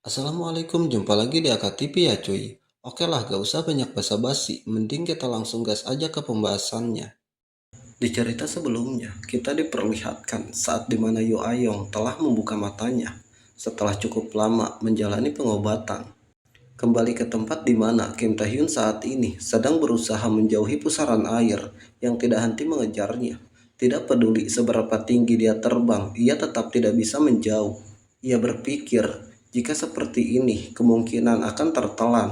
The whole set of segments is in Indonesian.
Assalamualaikum, jumpa lagi di AKTV ya cuy. Oke lah, gak usah banyak basa-basi, mending kita langsung gas aja ke pembahasannya. Di cerita sebelumnya, kita diperlihatkan saat dimana Yu Ayong telah membuka matanya setelah cukup lama menjalani pengobatan. Kembali ke tempat di mana Kim Taehyun saat ini sedang berusaha menjauhi pusaran air yang tidak henti mengejarnya. Tidak peduli seberapa tinggi dia terbang, ia tetap tidak bisa menjauh. Ia berpikir, jika seperti ini kemungkinan akan tertelan,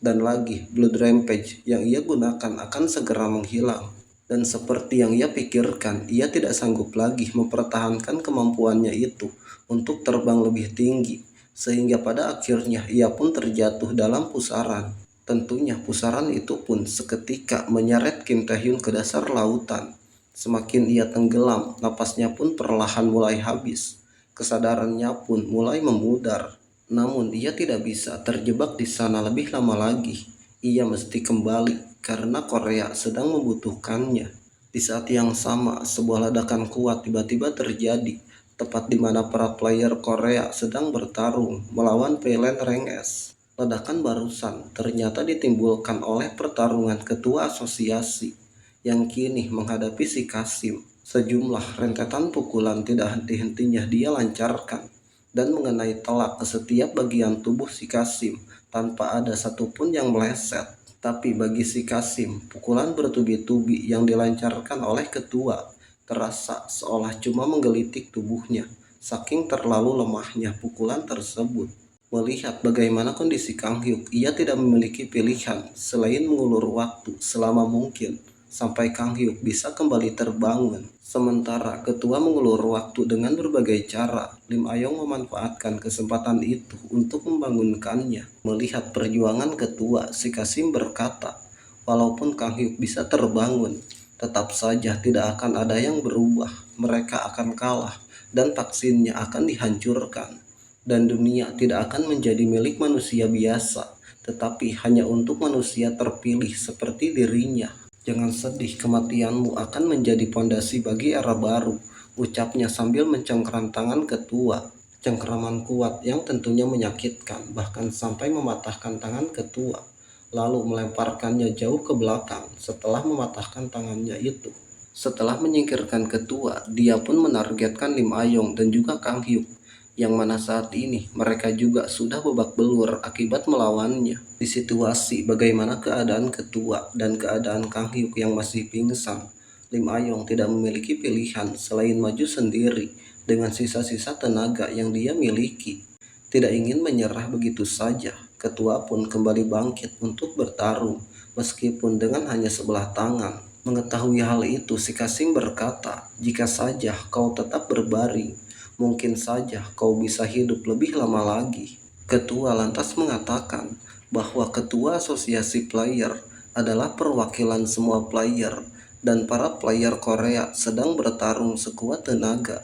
dan lagi Blood Rampage yang ia gunakan akan segera menghilang. Dan seperti yang ia pikirkan, ia tidak sanggup lagi mempertahankan kemampuannya itu untuk terbang lebih tinggi, sehingga pada akhirnya ia pun terjatuh dalam pusaran. Tentunya pusaran itu pun seketika menyeret Kim Taehyun ke dasar lautan. Semakin ia tenggelam, napasnya pun perlahan mulai habis. Kesadarannya pun mulai memudar. Namun ia tidak bisa terjebak di sana lebih lama lagi. Ia mesti kembali karena Korea sedang membutuhkannya. Di saat yang sama, sebuah ledakan kuat tiba-tiba terjadi, tepat di mana para player Korea sedang bertarung melawan Payland Rank S. Ledakan barusan ternyata ditimbulkan oleh pertarungan ketua asosiasi yang kini menghadapi si Kasim. Sejumlah rentetan pukulan tidak henti-hentinya dia lancarkan dan mengenai telak ke setiap bagian tubuh si Kasim tanpa ada satupun yang meleset. Tapi bagi si Kasim, pukulan bertubi-tubi yang dilancarkan oleh ketua terasa seolah cuma menggelitik tubuhnya, saking terlalu lemahnya pukulan tersebut. Melihat bagaimana kondisi Kang Hyuk, ia tidak memiliki pilihan selain mengulur waktu selama mungkin sampai Kang Hyuk bisa kembali terbangun. Sementara ketua mengulur waktu dengan berbagai cara, Lim Ayong memanfaatkan kesempatan itu untuk membangunkannya. Melihat perjuangan ketua, si Kasim berkata, walaupun Kang Hyuk bisa terbangun, tetap saja tidak akan ada yang berubah. Mereka akan kalah dan vaksinnya akan dihancurkan. Dan dunia tidak akan menjadi milik manusia biasa, tetapi hanya untuk manusia terpilih seperti dirinya. Jangan sedih, kematianmu akan menjadi pondasi bagi era baru, ucapnya sambil mencengkeram tangan ketua. Cengkeraman kuat yang tentunya menyakitkan, bahkan sampai mematahkan tangan ketua, lalu melemparkannya jauh ke belakang setelah mematahkan tangannya itu. Setelah menyingkirkan ketua, dia pun menargetkan Lim Ayong dan juga Kang Hyuk, yang mana saat ini mereka juga sudah babak belur akibat melawannya. Di situasi bagaimana keadaan ketua dan keadaan Kang Hyuk yang masih pingsan, Lim Ayong tidak memiliki pilihan selain maju sendiri dengan sisa-sisa tenaga yang dia miliki. Tidak ingin menyerah begitu saja, ketua pun kembali bangkit untuk bertarung, meskipun dengan hanya sebelah tangan. Mengetahui hal itu, si Kasim berkata, jika saja kau tetap berbaring, mungkin saja kau bisa hidup lebih lama lagi. Ketua lantas mengatakan bahwa ketua asosiasi player adalah perwakilan semua player dan para player Korea sedang bertarung sekuat tenaga.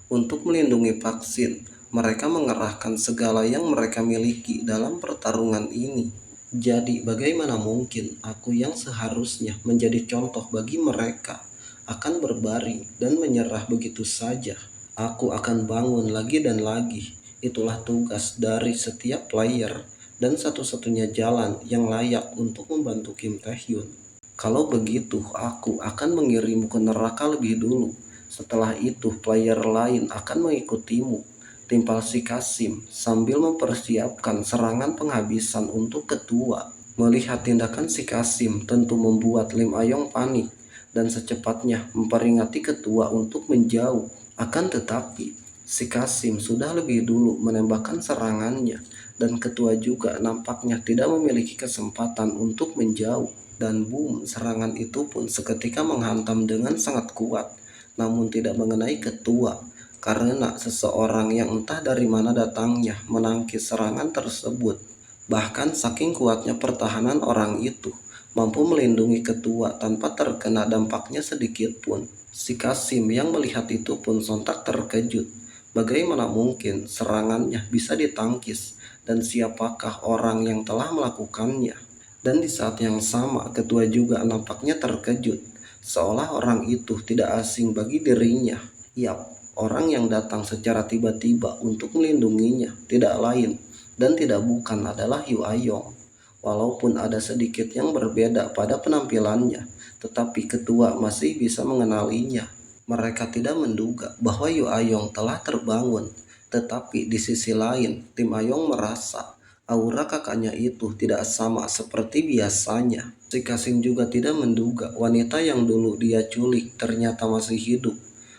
Untuk melindungi vaksin, mereka mengerahkan segala yang mereka miliki dalam pertarungan ini. Jadi bagaimana mungkin aku yang seharusnya menjadi contoh bagi mereka akan berbaring dan menyerah begitu saja? Aku akan bangun lagi dan lagi. Itulah tugas dari setiap player dan satu-satunya jalan yang layak untuk membantu Kim Taehyun. Kalau begitu, aku akan mengirimmu ke neraka lebih dulu. Setelah itu, player lain akan mengikutimu. Timpal si Kasim sambil mempersiapkan serangan penghabisan untuk ketua. Melihat tindakan si Kasim tentu membuat Lim Ayong panik dan secepatnya memperingati ketua untuk menjauh. Akan tetapi, si Kasim sudah lebih dulu menembakkan serangannya dan ketua juga nampaknya tidak memiliki kesempatan untuk menjauh. Dan boom, serangan itu pun seketika menghantam dengan sangat kuat, namun tidak mengenai ketua, karena seseorang yang entah dari mana datangnya menangkis serangan tersebut. Bahkan saking kuatnya pertahanan orang itu, mampu melindungi ketua tanpa terkena dampaknya sedikit pun. Si Kasim yang melihat itu pun sontak terkejut. Bagaimana mungkin serangannya bisa ditangkis dan siapakah orang yang telah melakukannya? Dan di saat yang sama ketua juga nampaknya terkejut, seolah orang itu tidak asing bagi dirinya. Yap, orang yang datang secara tiba-tiba untuk melindunginya tidak lain dan tidak bukan adalah Yu Ayong. Walaupun ada sedikit yang berbeda pada penampilannya, tetapi ketua masih bisa mengenalinya. Mereka tidak menduga bahwa Yu Ayong telah terbangun, tetapi di sisi lain, tim Ayong merasa aura kakaknya itu tidak sama seperti biasanya. Si Kasim juga tidak menduga wanita yang dulu dia culik ternyata masih hidup.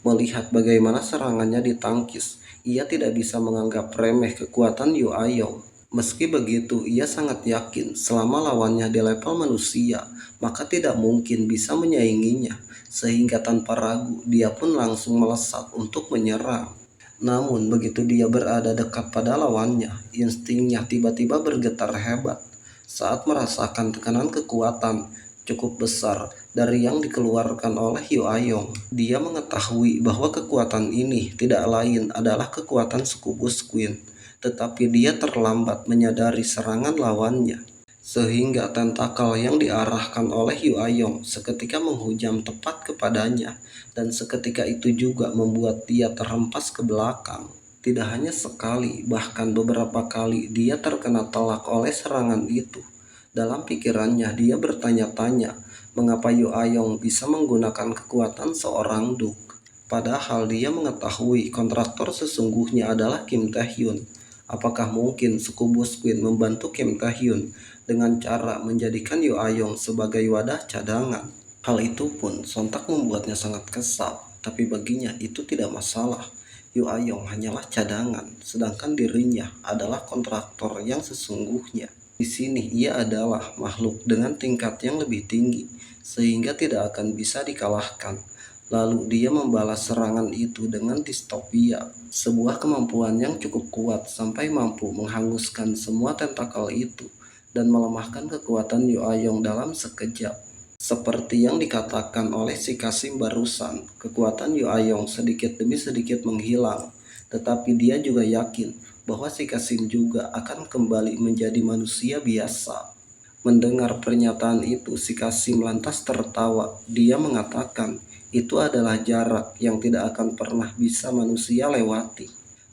Melihat bagaimana serangannya ditangkis, ia tidak bisa menganggap remeh kekuatan Yu Ayong. Meski begitu, ia sangat yakin selama lawannya di level manusia, maka tidak mungkin bisa menyainginya, sehingga tanpa ragu dia pun langsung melesat untuk menyerang. Namun begitu dia berada dekat pada lawannya, instingnya tiba-tiba bergetar hebat saat merasakan tekanan kekuatan cukup besar dari yang dikeluarkan oleh Yu Ayong. Dia mengetahui bahwa kekuatan ini tidak lain adalah kekuatan Succubus Queen, tetapi dia terlambat menyadari serangan lawannya, sehingga tentakel yang diarahkan oleh Yu Ayong seketika menghujam tepat kepadanya, dan seketika itu juga membuat dia terhempas ke belakang. Tidak hanya sekali, bahkan beberapa kali dia terkena telak oleh serangan itu. Dalam pikirannya dia bertanya-tanya, mengapa Yu Ayong bisa menggunakan kekuatan seorang duk. Padahal dia mengetahui kontraktor sesungguhnya adalah Kim Tae-hyun. Apakah mungkin Succubus Queen membantu Kim Tae-hyun dengan cara menjadikan Yu Ayong sebagai wadah cadangan? Hal itu pun sontak membuatnya sangat kesal, tapi baginya itu tidak masalah. Yu Ayong hanyalah cadangan, sedangkan dirinya adalah kontraktor yang sesungguhnya. Di sini ia adalah makhluk dengan tingkat yang lebih tinggi, sehingga tidak akan bisa dikalahkan. Lalu dia membalas serangan itu dengan distopia, sebuah kemampuan yang cukup kuat sampai mampu menghanguskan semua tentakel itu dan melemahkan kekuatan Yu Ayong dalam sekejap. Seperti yang dikatakan oleh si Kasim barusan, kekuatan Yu Ayong sedikit demi sedikit menghilang, tetapi dia juga yakin bahwa si Kasim juga akan kembali menjadi manusia biasa. Mendengar pernyataan itu, si Kasim lantas tertawa. Dia mengatakan, itu adalah jarak yang tidak akan pernah bisa manusia lewati.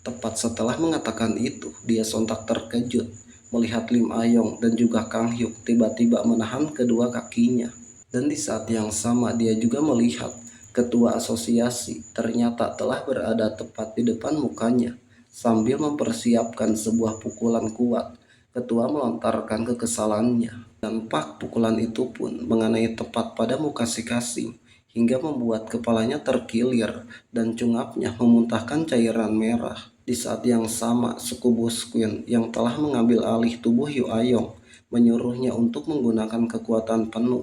Tepat setelah mengatakan itu, dia sontak terkejut melihat Lim Ayong dan juga Kang Hyuk tiba-tiba menahan kedua kakinya. Dan di saat yang sama dia juga melihat ketua asosiasi ternyata telah berada tepat di depan mukanya. Sambil mempersiapkan sebuah pukulan kuat, ketua melontarkan kekesalannya. Dan pak pukulan itu pun mengenai tepat pada muka si Kasim, hingga membuat kepalanya terkilir dan cungapnya memuntahkan cairan merah. Di saat yang sama, Succubus Queen yang telah mengambil alih tubuh Yu Ayong menyuruhnya untuk menggunakan kekuatan penuh.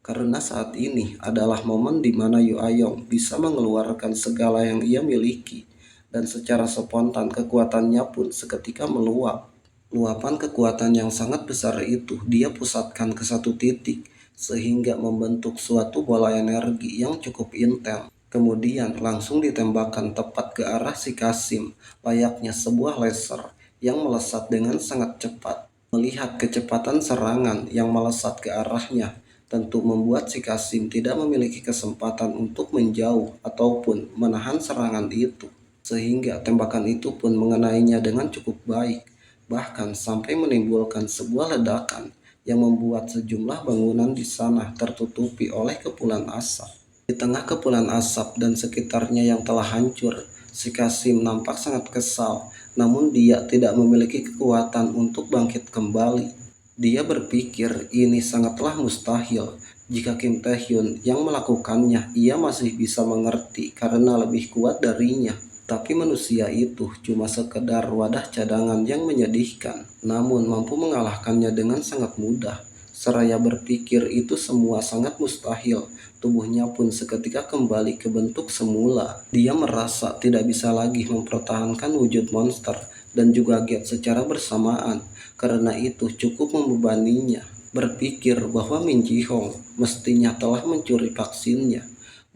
Karena saat ini adalah momen di mana Yu Ayong bisa mengeluarkan segala yang ia miliki, dan secara spontan kekuatannya pun seketika meluap. Luapan kekuatan yang sangat besar itu dia pusatkan ke satu titik, sehingga membentuk suatu bola energi yang cukup intens. Kemudian langsung ditembakkan tepat ke arah si Kasim, layaknya sebuah laser yang melesat dengan sangat cepat. Melihat kecepatan serangan yang melesat ke arahnya, tentu membuat si Kasim tidak memiliki kesempatan untuk menjauh ataupun menahan serangan itu. Sehingga tembakan itu pun mengenainya dengan cukup baik, bahkan sampai menimbulkan sebuah ledakan yang membuat sejumlah bangunan di sana tertutupi oleh kepulan asap. Di tengah kepulan asap dan sekitarnya yang telah hancur, si Kasim nampak sangat kesal, namun dia tidak memiliki kekuatan untuk bangkit kembali. Dia berpikir ini sangatlah mustahil. Jika Kim Tae-hyun yang melakukannya, ia masih bisa mengerti karena lebih kuat darinya. Tapi manusia itu cuma sekedar wadah cadangan yang menyedihkan, namun mampu mengalahkannya dengan sangat mudah. Seraya berpikir itu semua sangat mustahil, tubuhnya pun seketika kembali ke bentuk semula. Dia merasa tidak bisa lagi mempertahankan wujud monster dan juga Get secara bersamaan. Karena itu cukup membebaninya berpikir bahwa Min Ji Hong mestinya telah mencuri vaksinnya.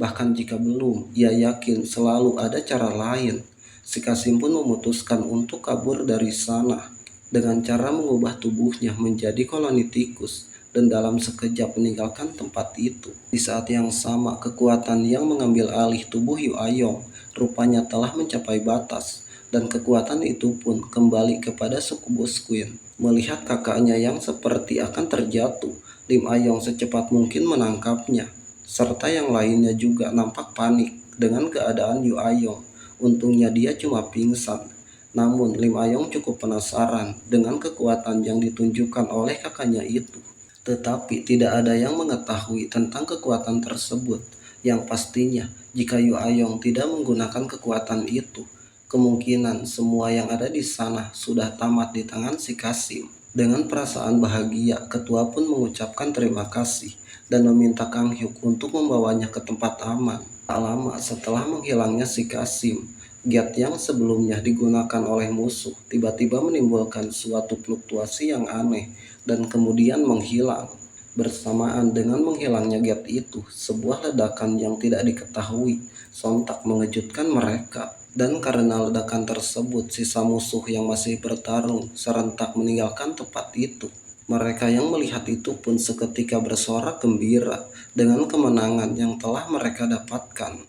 Bahkan jika belum, ia yakin selalu ada cara lain. Si Kasim pun memutuskan untuk kabur dari sana dengan cara mengubah tubuhnya menjadi koloni tikus dan dalam sekejap meninggalkan tempat itu. Di saat yang sama, kekuatan yang mengambil alih tubuh Yu Ayong rupanya telah mencapai batas dan kekuatan itu pun kembali kepada Sukubus Queen. Melihat kakaknya yang seperti akan terjatuh, Lim Ayong secepat mungkin menangkapnya, serta yang lainnya juga nampak panik dengan keadaan Yu Ayong. Untungnya dia cuma pingsan. Namun Lim Ayong cukup penasaran dengan kekuatan yang ditunjukkan oleh kakaknya itu. Tetapi tidak ada yang mengetahui tentang kekuatan tersebut. Yang pastinya, jika Yu Ayong tidak menggunakan kekuatan itu, kemungkinan semua yang ada di sana sudah tamat di tangan si Kasim. Dengan perasaan bahagia, ketua pun mengucapkan terima kasih dan meminta Kang Hyuk untuk membawanya ke tempat aman. Tak lama setelah menghilangnya si Kasim, gate yang sebelumnya digunakan oleh musuh tiba-tiba menimbulkan suatu fluktuasi yang aneh dan kemudian menghilang. Bersamaan dengan menghilangnya gate itu, sebuah ledakan yang tidak diketahui sontak mengejutkan mereka. Dan karena ledakan tersebut, sisa musuh yang masih bertarung serentak meninggalkan tempat itu. Mereka yang melihat itu pun seketika bersorak gembira dengan kemenangan yang telah mereka dapatkan.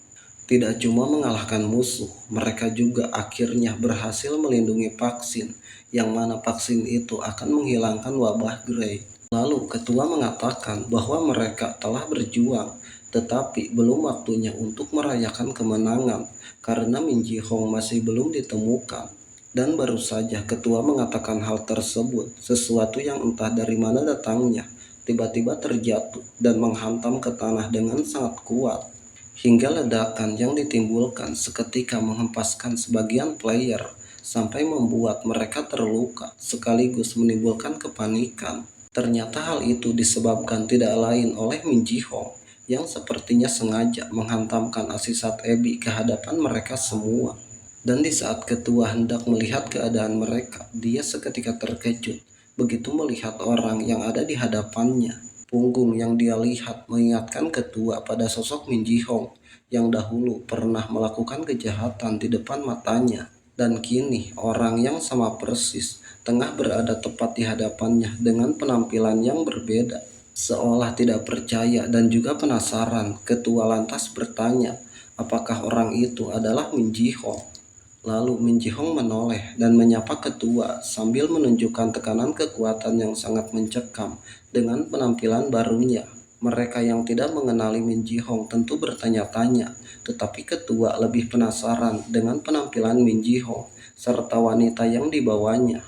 Tidak cuma mengalahkan musuh, mereka juga akhirnya berhasil melindungi vaksin, yang mana vaksin itu akan menghilangkan wabah Grey. Lalu ketua mengatakan bahwa mereka telah berjuang, tetapi belum waktunya untuk merayakan kemenangan karena Min Ji Hong masih belum ditemukan. Dan baru saja ketua mengatakan hal tersebut, sesuatu yang entah dari mana datangnya tiba-tiba terjatuh dan menghantam ke tanah dengan sangat kuat. Hingga ledakan yang ditimbulkan seketika menghempaskan sebagian player sampai membuat mereka terluka sekaligus menimbulkan kepanikan. Ternyata hal itu disebabkan tidak lain oleh Min Ji Hong yang sepertinya sengaja menghantamkan asisat Ebi ke hadapan mereka semua. Dan di saat ketua hendak melihat keadaan mereka, dia seketika terkejut begitu melihat orang yang ada di hadapannya. Punggung yang dia lihat mengingatkan ketua pada sosok Min Ji Hong yang dahulu pernah melakukan kejahatan di depan matanya. Dan kini orang yang sama persis tengah berada tepat di hadapannya dengan penampilan yang berbeda. Seolah tidak percaya dan juga penasaran, ketua lantas bertanya, apakah orang itu adalah Min Ji Hong? Lalu Min Ji Hong menoleh dan menyapa ketua sambil menunjukkan tekanan kekuatan yang sangat mencekam dengan penampilan barunya. Mereka yang tidak mengenali Min Ji Hong tentu bertanya-tanya, tetapi ketua lebih penasaran dengan penampilan Min Ji Hong serta wanita yang dibawanya.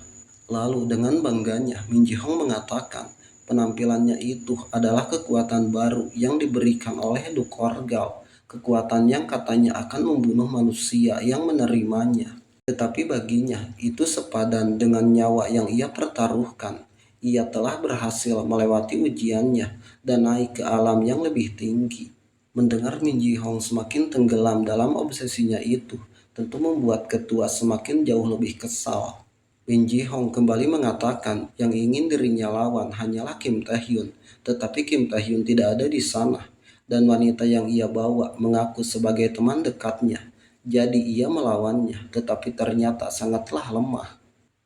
Lalu dengan bangganya Min Ji Hong mengatakan penampilannya itu adalah kekuatan baru yang diberikan oleh Duk Orgal. Kekuatan yang katanya akan membunuh manusia yang menerimanya. Tetapi baginya itu sepadan dengan nyawa yang ia pertaruhkan. Ia telah berhasil melewati ujiannya dan naik ke alam yang lebih tinggi. Mendengar Min Ji Hong semakin tenggelam dalam obsesinya itu, tentu membuat ketua semakin jauh lebih kesal. Min Ji Hong kembali mengatakan yang ingin dirinya lawan hanyalah Kim Tae Hyun, tetapi Kim Tae Hyun tidak ada di sana. Dan wanita yang ia bawa mengaku sebagai teman dekatnya. Jadi ia melawannya, tetapi ternyata sangatlah lemah.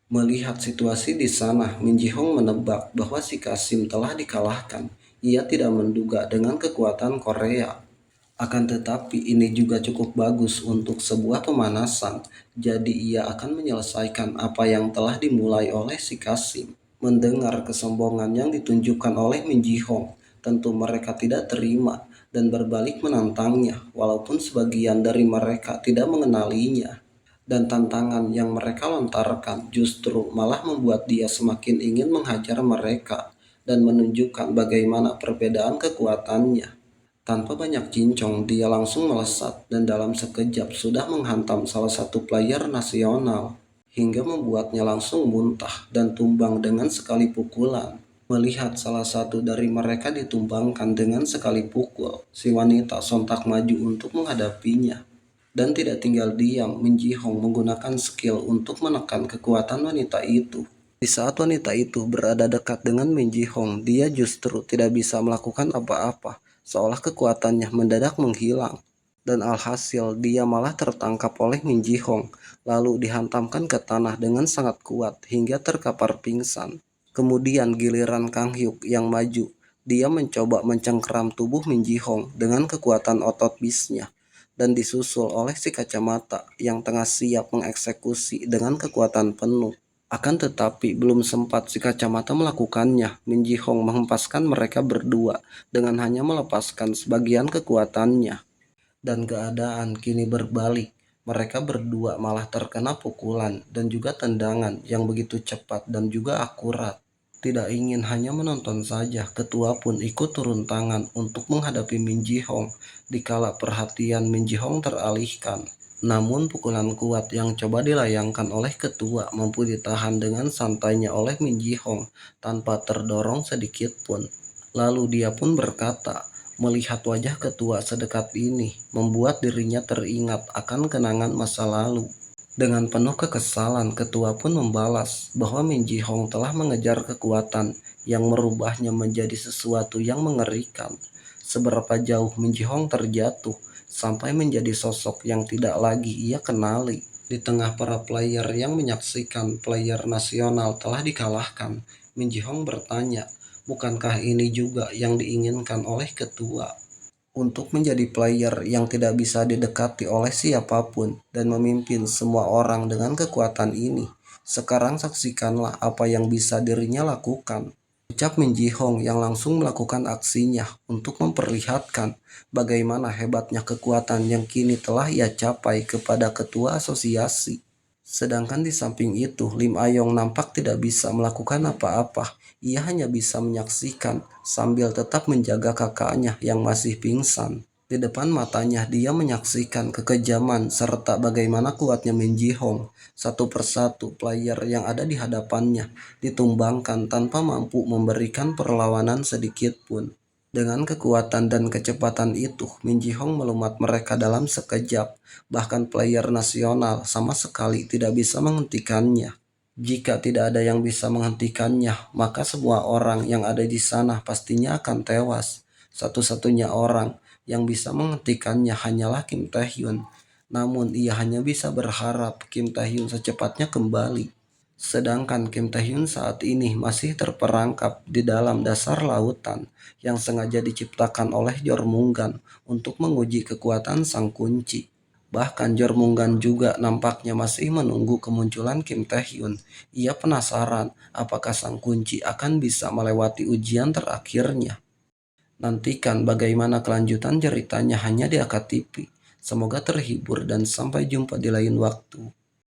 Melihat situasi di sana, Min Ji Hong menebak bahwa si Kasim telah dikalahkan. Ia tidak menduga dengan kekuatan Korea. Akan tetapi ini juga cukup bagus untuk sebuah pemanasan. Jadi ia akan menyelesaikan apa yang telah dimulai oleh si Kasim. Mendengar kesombongan yang ditunjukkan oleh Min Ji Hong, tentu mereka tidak terima dan berbalik menantangnya, walaupun sebagian dari mereka tidak mengenalinya. Dan tantangan yang mereka lontarkan justru malah membuat dia semakin ingin menghajar mereka dan menunjukkan bagaimana perbedaan kekuatannya. Tanpa banyak cincong, dia langsung melesat dan dalam sekejap sudah menghantam salah satu player nasional, hingga membuatnya langsung muntah dan tumbang dengan sekali pukulan. Melihat salah satu dari mereka ditumbangkan dengan sekali pukul, si wanita sontak maju untuk menghadapinya. Dan tidak tinggal diam, Min Ji Hong menggunakan skill untuk menekan kekuatan wanita itu. Di saat wanita itu berada dekat dengan Min Ji Hong, dia justru tidak bisa melakukan apa-apa, seolah kekuatannya mendadak menghilang. Dan alhasil dia malah tertangkap oleh Min Ji Hong, lalu dihantamkan ke tanah dengan sangat kuat hingga terkapar pingsan. Kemudian giliran Kang Hyuk yang maju. Dia mencoba mencengkeram tubuh Min Ji Hong dengan kekuatan otot bisnya. dan disusul oleh si kacamata yang tengah siap mengeksekusi dengan kekuatan penuh. Akan tetapi belum sempat si kacamata melakukannya, Min Ji Hong menghempaskan mereka berdua dengan hanya melepaskan sebagian kekuatannya. Dan keadaan kini berbalik. Mereka berdua malah terkena pukulan dan juga tendangan yang begitu cepat dan juga akurat. Tidak ingin hanya menonton saja, ketua pun ikut turun tangan untuk menghadapi Min Ji Hong dikala perhatian Min Ji Hong teralihkan. Namun pukulan kuat yang coba dilayangkan oleh ketua mampu ditahan dengan santainya oleh Min Ji Hong tanpa terdorong sedikit pun. Lalu dia pun berkata, melihat wajah ketua sedekat ini membuat dirinya teringat akan kenangan masa lalu. Dengan penuh kekesalan, ketua pun membalas bahwa Min Ji Hong telah mengejar kekuatan yang merubahnya menjadi sesuatu yang mengerikan. Seberapa jauh Min Ji Hong terjatuh sampai menjadi sosok yang tidak lagi ia kenali. Di tengah para player yang menyaksikan player nasional telah dikalahkan, Min Ji Hong bertanya, bukankah ini juga yang diinginkan oleh ketua? Untuk menjadi player yang tidak bisa didekati oleh siapapun dan memimpin semua orang dengan kekuatan ini. Sekarang saksikanlah apa yang bisa dirinya lakukan. Ucap Min Ji Hong yang langsung melakukan aksinya untuk memperlihatkan bagaimana hebatnya kekuatan yang kini telah ia capai kepada ketua asosiasi. Sedangkan di samping itu, Lim Ayong nampak tidak bisa melakukan apa-apa. Ia hanya bisa menyaksikan sambil tetap menjaga kakaknya yang masih pingsan. Di depan matanya dia menyaksikan kekejaman serta bagaimana kuatnya Min Ji Hong. Satu persatu player yang ada di hadapannya ditumbangkan tanpa mampu memberikan perlawanan sedikit pun. Dengan kekuatan dan kecepatan itu, Min Ji Hong melumat mereka dalam sekejap. Bahkan player nasional sama sekali tidak bisa menghentikannya. Jika tidak ada yang bisa menghentikannya, maka semua orang yang ada di sana pastinya akan tewas. Satu-satunya orang yang bisa menghentikannya hanyalah Kim Tae-hyun. Namun ia hanya bisa berharap Kim Tae-hyun secepatnya kembali. Sedangkan Kim Tae-hyun saat ini masih terperangkap di dalam dasar lautan yang sengaja diciptakan oleh Jormungand untuk menguji kekuatan sang kunci. Bahkan Jormungand juga nampaknya masih menunggu kemunculan Kim Tae-hyun. Ia penasaran apakah sang kunci akan bisa melewati ujian terakhirnya. Nantikan bagaimana kelanjutan ceritanya hanya di AKTV. Semoga terhibur dan sampai jumpa di lain waktu.